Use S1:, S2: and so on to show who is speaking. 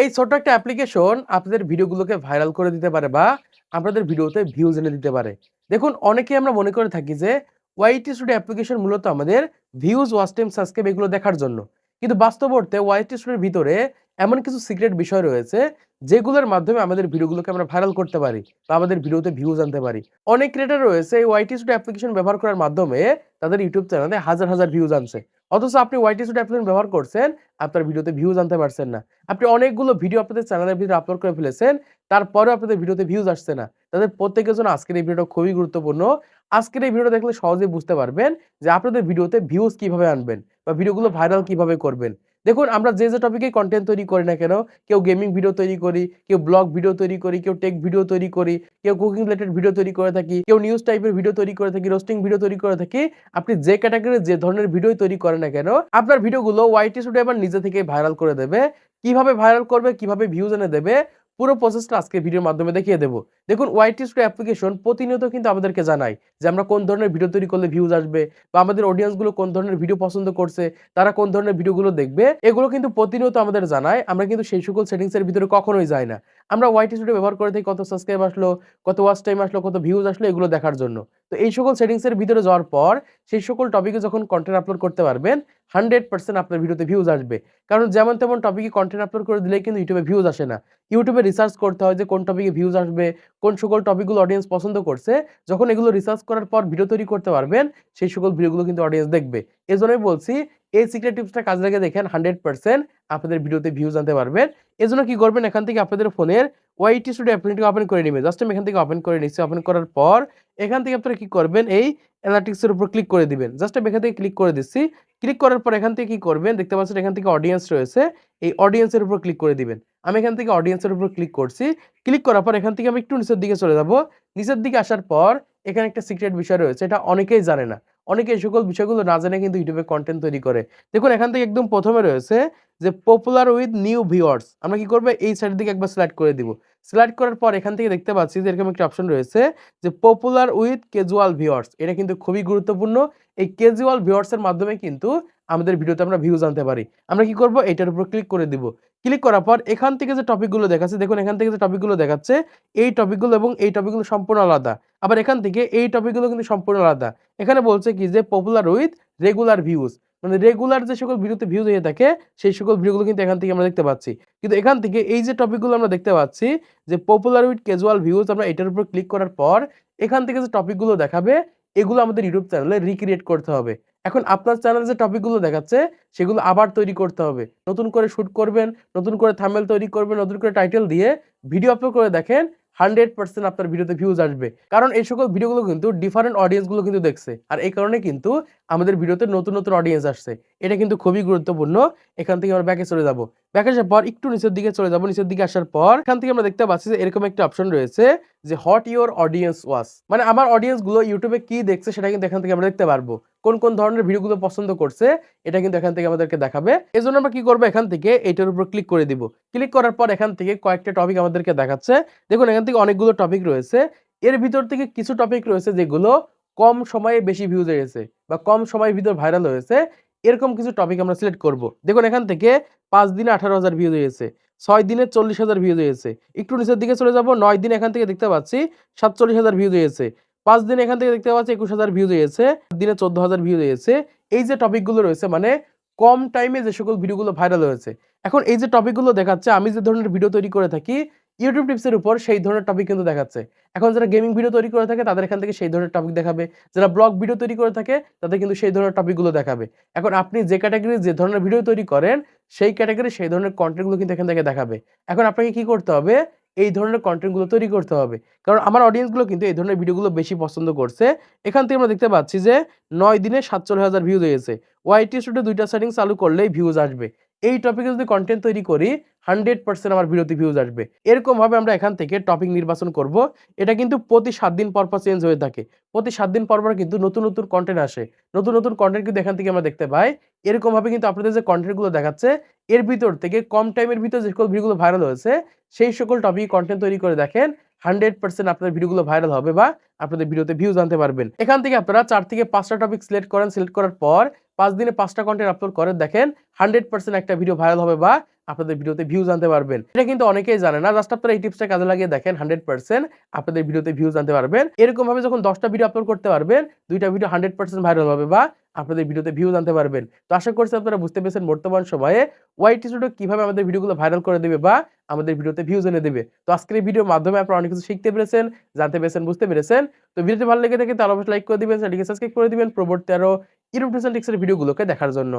S1: এই ছোট্ট একটা অ্যাপ্লিকেশন আপনাদের ভিডিওগুলোকে ভাইরাল করে দিতে পারে বা আপনাদের ভিডিওতে ভিউজ এনে দিতে পারে। দেখুন অনেকেই আমরা মনে করে থাকি যে ওয়াইটি স্টুডিও অ্যাপ্লিকেশন মূলত আমাদের ভিউজ, ওয়াচ টাইম, সাবস্ক্রাইব এগুলো দেখার জন্য। কিন্তু বাস্তব অর্থে ওয়াইটি স্টুডিওর ভিতরে এমন কিছু সিক্রেট বিষয় রয়েছে যেগুলোর মাধ্যমে আমাদের ভিডিওগুলোকে আমরা ভাইরাল করতে পারি বা আমাদের ভিডিওতে ভিউজ আনতে পারি। অনেক ক্রিয়েটর রয়েছে এই ওয়াইটি স্টুডিও অ্যাপ্লিকেশন ব্যবহার করার মাধ্যমে তাদের ইউটিউব চ্যানেলে হাজার হাজার ভিউজ আনছে। অথচ আপনি ওয়াইটি স্টুডিও অ্যাপ্লিকেশন ব্যবহার করছেন, আপনার ভিডিওতে ভিউজ আনতে পারছেন না। আপনি অনেকগুলো ভিডিও আপনাদের চ্যানেলের ভিতরে আপলোড করে ফেলেছেন, তারপরেও আপনাদের ভিডিওতে ভিউজ আসছে না। তাদের প্রত্যেকের জন্য আজকের এই ভিডিওটা খুবই গুরুত্বপূর্ণ। আজকের এই ভিডিওটা দেখলে সহজেই বুঝতে পারবেন যে আপনাদের ভিডিওতে ভিউজ কিভাবে আনবেন বা ভিডিওগুলো ভাইরাল কিভাবে করবেন। দেখুন আমরা যে টপিকে কনটেন্ট তৈরি করি না কেন, কেউ গেমিং ভিডিও তৈরি করি, কেউ ব্লগ ভিডিও তৈরি করি, কেউ টেক ভিডিও তৈরি করি, কেউ কুকিং রিলেটেড ভিডিও তৈরি করে থাকি, কেউ নিউজ টাইপের ভিডিও তৈরি করে থাকি, রোস্টিং ভিডিও তৈরি করে থাকি। আপনি যে ক্যাটাগরির যে ধরনের ভিডিও তৈরি করেন না কেন, আপনার ভিডিওগুলো ওয়াইটি স্টুডিও এবার নিজে থেকেই ভাইরাল করে দেবে। কিভাবে ভাইরাল করবে, কিভাবে ভিউজ এনে দেবে, পুরো প্রসেসটা আজকে ভিডিওর মাধ্যমে দেখিয়ে দেব। দেখুন ওয়াইটি স্টুডিও অ্যাপ্লিকেশন প্রতিনিয়ত কিন্তু আমাদেরকে জানায় যে আমরা কোন ধরনের ভিডিও তৈরি করলে ভিউজ আসবে বা আমাদের অডিয়েন্স গুলো কোন ধরনের ভিডিও পছন্দ করছে, তারা কোন ধরনের ভিডিওগুলো দেখবে, এগুলো কিন্তু প্রতিনিয়ত আমাদের জানায়। আমরা কিন্তু সেই সকল সেটিংস এর ভিতরে কখনোই যাই না। আমরা ওয়াইটি স্টুডিও ব্যবহার করে থাকি কত সাবস্ক্রাইব আসলো, কত ওয়াচ টাইম আসলো, কত ভিউজ আসলো এগুলো দেখার জন্য। তো এই সকল সেটিংস এর ভিতরে যাওয়ার পর সেই সকল টপিকে যখন কন্টেন্ট আপলোড করতে পারবেন, 100% আপনার ভিডিওতে ভিউজ আসবে। কারণ যেমন তেমন টপিকে কন্টেন্ট আপলোড করে দিলেই কিন্তু ইউটিউবে ভিউজ আসে না। ইউটিউবে রিসার্চ করতে হয় যে কোন টপিকে ভিউজ আসবে, কোন সকল টপিকগুলো অডিয়েন্স পছন্দ করছে। যখন এগুলো রিসার্চ করার পর ভিডিও তৈরি করতে পারবেন, সেই সকল ভিডিওগুলো কিন্তু অডিয়েন্স দেখবে। এজন্যই বলছি এই সিক্রেট টিপসটা কাজে লাগিয়ে দেখেন 100% আপনাদের ভিডিওতে ভিউজ আনতে পারবেন। এজন্য কি করবেন, এখান থেকে আপনাদের ফোনের ওয়াইটি স্টুডিও অ্যাপ্লিকেশনটি ওপেন করে নেবেন। জাস্ট আমি এখান থেকে ওপেন করে নিচ্ছি। ওপেন করার পর এখান থেকে আপনারা কি করবেন, এই অ্যানালিটিক্স এর উপর ক্লিক করে দিবেন। জাস্ট আমি এখান থেকে ক্লিক করে দিচ্ছি। ক্লিক করার পর এখান থেকে কি করবেন, দেখতে পাচ্ছেন এখান থেকে অডিয়েন্স রয়েছে। এই অডিয়েন্স এর উপর ক্লিক করে দিবেন। আমি এখান থেকে অডিয়েন্স এর উপর ক্লিক করছি। ক্লিক করার পর এখান থেকে আমি একটু নিচের দিকে চলে যাব। নিচের দিকে আসার পর এখানে একটা সিক্রেট বিষয় রয়েছে। এটা অনেকেই জানে না। অনেকে এই সকল বিষয়গুলো না জেনে কিন্তু ইউটিউবে কনটেন্ট তৈরি করে। দেখুন এখান থেকে একদম প্রথমে রয়েছে যে পপুলার উইথ নিউ ভিউয়ার্স। আমরা কি করব, এই সাইডের দিকে একবার সিলেক্ট করে দিব। সিলেক্ট করার পর এখান থেকে দেখতে পাচ্ছি যে এরকম একটা অপশন রয়েছে যে পপুলার উইথ ক্যাজুয়াল ভিউয়ার্স। এটা কিন্তু খুবই গুরুত্বপূর্ণ। এই ক্যাজুয়াল ভিউয়ার্স এর মাধ্যমে কিন্তু আমাদের ভিডিওতে আমরা ভিউজ আনতে পারি। আমরা কি করব, এটার উপর ক্লিক করে দিব। ক্লিক করার পর এখান থেকে যে টপিকগুলো দেখাচ্ছে, দেখুন এখান থেকে যে টপিকগুলো দেখাচ্ছে, এই টপিকগুলো এবং এই টপিকগুলো সম্পূর্ণ আলাদা। আবার এখান থেকে এই টপিকগুলো কিন্তু সম্পূর্ণ আলাদা। এখানে বলছে কি যে পপুলার উইথ রেগুলার ভিউজ, মানে রেগুলার যে সকল ভিডিওতে ভিউজ হয়ে থাকে সেই সকল ভিডিওগুলো কিন্তু এখান থেকে আমরা দেখতে পাচ্ছি। কিন্তু এখান থেকে এই যে টপিকগুলো আমরা দেখতে পাচ্ছি যে পপুলার উইথ ক্যাজুয়াল ভিউজ, আমরা এটার উপর ক্লিক করার পর এখান থেকে যে টপিকগুলো দেখাবে এগুলো আমাদের ইউটিউব চ্যানেলে রিক্রিয়েট করতে হবে। এখন আপনার চ্যানেলে যে টপিকগুলো দেখাচ্ছে সেগুলো আবার তৈরি করতে হবে। নতুন করে শুট করবেন, নতুন করে থাম্বনেল তৈরি করবেন, নতুন করে টাইটেল দিয়ে ভিডিও আপলোড করে দেখেন, 100% আপনার ভিডিওতে ভিউজ আসবে। কারণ এই সকল ভিডিওগুলো কিন্তু ডিফারেন্ট অডিয়েন্স গুলো কিন্তু দেখছে। আর এই কারণে কিন্তু আমাদের ভিডিওতে নতুন নতুন অডিয়েন্স আসছে। এটা কিন্তু খুবই গুরুত্বপূর্ণ। এখান থেকে আমরা ব্যাকে চলে যাব। ব্যাকে আসার পর একটু নিচের দিকে চলে যাব। নিচের দিকে আসার পর এখান থেকে আমরা দেখতে পাচ্ছি যে এরকম একটা অপশন রয়েছে যে হোয়াট ইওর অডিয়েন্স ওয়াচ, মানে আমার অডিয়েন্স গুলো ইউটিউবে কি দেখছে সেটা কিন্তু এখান থেকে আমরা দেখতে পারবো। কোন কোন ধরনের ভিডিওগুলো পছন্দ করছে এটা কিন্তু এখান থেকে আমাদেরকে দেখাবে। এজন্য আমরা কি করব, এখান থেকে এইটার উপর ক্লিক করে দিব। ক্লিক করার পর এখান থেকে কয়েকটা টপিক আমাদেরকে দেখাচ্ছে। দেখুন এখান থেকে অনেকগুলো টপিক রয়েছে। এর ভিতর থেকে কিছু টপিক রয়েছে যেগুলো কম সময়ে বেশি ভিউজ হয়েছে বা কম সময়ের ভিতর ভাইরাল হয়েছে। এরকম কিছু টপিক আমরা সিলেক্ট করব। দেখুন এখান থেকে 5 দিনে 18,000 ভিউজ হয়েছে, 6 দিনে 40,000 ভিউজ হয়েছে। একটু নিচের দিকে চলে যাব। 9 দিনে এখান থেকে দেখতে পাচ্ছি 47,000 ভিউজ হয়েছে। 5 দিনে এখান থেকে দেখতে পাচ্ছি 21,000 ভিউজ হয়েছে। 7 দিনে 14,000 ভিউজ হয়েছে। এই যে টপিকগুলো রয়েছে, মানে কম টাইমে যে সকল ভিডিওগুলো ভাইরাল হয়েছে। এখন এই যে টপিকগুলো দেখাচ্ছে, আমি যে ধরনের ভিডিও তৈরি করে থাকি ইউটিউব টিপসের উপর সেই ধরনের টপিক কিন্তু দেখাচ্ছে। এখন যারা গেমিং ভিডিও তৈরি করে থাকে তাদের এখান থেকে সেই ধরনের টপিক দেখাবে। যারা ব্লগ ভিডিও তৈরি করে থাকে তাদের কিন্তু সেই ধরনের টপিকগুলো দেখাবে। এখন আপনি যে ক্যাটাগরির যে ধরনের ভিডিও তৈরি করেন সেই ক্যাটাগরির সেই ধরনের কনটেন্টগুলো কিন্তু এখান থেকে দেখাবে। এখন আপনাকে কি করতে হবে, এই ধরনের কনটেন্টগুলো তৈরি করতে হবে। কারণ আমার অডিয়েন্সগুলো কিন্তু এই ধরনের ভিডিওগুলো বেশি পছন্দ করছে। এখান থেকে আমরা দেখতে পাচ্ছি যে 9 দিনে 47,000 ভিউজ হয়েছে। ওয়াইটি স্টুডিও 2টা সেটিং চালু করলেই ভিউজ আসবে। এই টপিকে যদি কনটেন্ট তৈরি করি 100% আমার ভিডিওতে ভিউজ আসবে। এরকম ভাবে আমরা এখান থেকে টপিক নির্বাচন করব। এটা কিন্তু প্রতি 7 দিন পর পর চেঞ্জ হয়ে থাকে। প্রতি 7 দিন পর পর কিন্তু নতুন নতুন কনটেন্ট আসে। নতুন নতুন কনটেন্ট কিন্তু এখান থেকে আমরা দেখতে পাই। এরকম ভাবে কিন্তু আপনাদের যে কনটেন্টগুলো দেখাচ্ছে এর ভিতর থেকে কম টাইমের ভিতর যে সকল ভিডিওগুলো ভাইরাল হয়েছে সেই সকল টপিক কনটেন্ট তৈরি করে দেখেন, 100% আপনাদের ভিডিওগুলো ভাইরাল হবে বা আপনাদের ভিডিওতে ভিউজ আনতে পারবেন। এখান থেকে আপনারা 4 থেকে 5টা টপিক সিলেক্ট করেন। সিলেক্ট করার পর 5 দিনে 5টা কনটেন্ট আপলোড করেন, দেখেন 100% একটা ভিডিও ভাইরাল হবে বা আপনাদের ভিডিওতে ভিউজ আনতে পারবেন। এটা কিন্তু অনেকেই জানে না। জাস্ট আপনারা এই টিপসটা কাজে লাগিয়ে দেখেন 100% আপনাদের ভিডিওতে ভিউজ আনতে পারবেন। এরকমভাবে যখন ১০ টা ভিডিও আপলোড করতে পারবেন, ২ টা ভিডিও 100% ভাইরাল হবে বা আপনাদের ভিডিওতে ভিউজ আনতে পারবেন। তো আশা করছি আপনারা বুঝতে পেরেছেন বর্তমান সময়ে ওয়াইটি স্টুডিও কিভাবে আমাদের ভিডিওগুলো ভাইরাল করে দিবে বা আমাদের ভিডিওতে ভিউজ এনে দিবে। তো আজকের এই ভিডিওর মাধ্যমে আপনারা অনেক কিছু শিখতে পেরেছেন, জানতে পেরেছেন, বুঝতে পেরেছেন। তো ভিডিওটি ভালো লেগে থাকে তাহলে অবশ্যই লাইক করে দিবেন, চ্যানেলটিকে সাবস্ক্রাইব করে দিবেন পরবর্তী আরো ইউটিউব টিপস এর ভিডিওগুলোকে দেখার জন্য।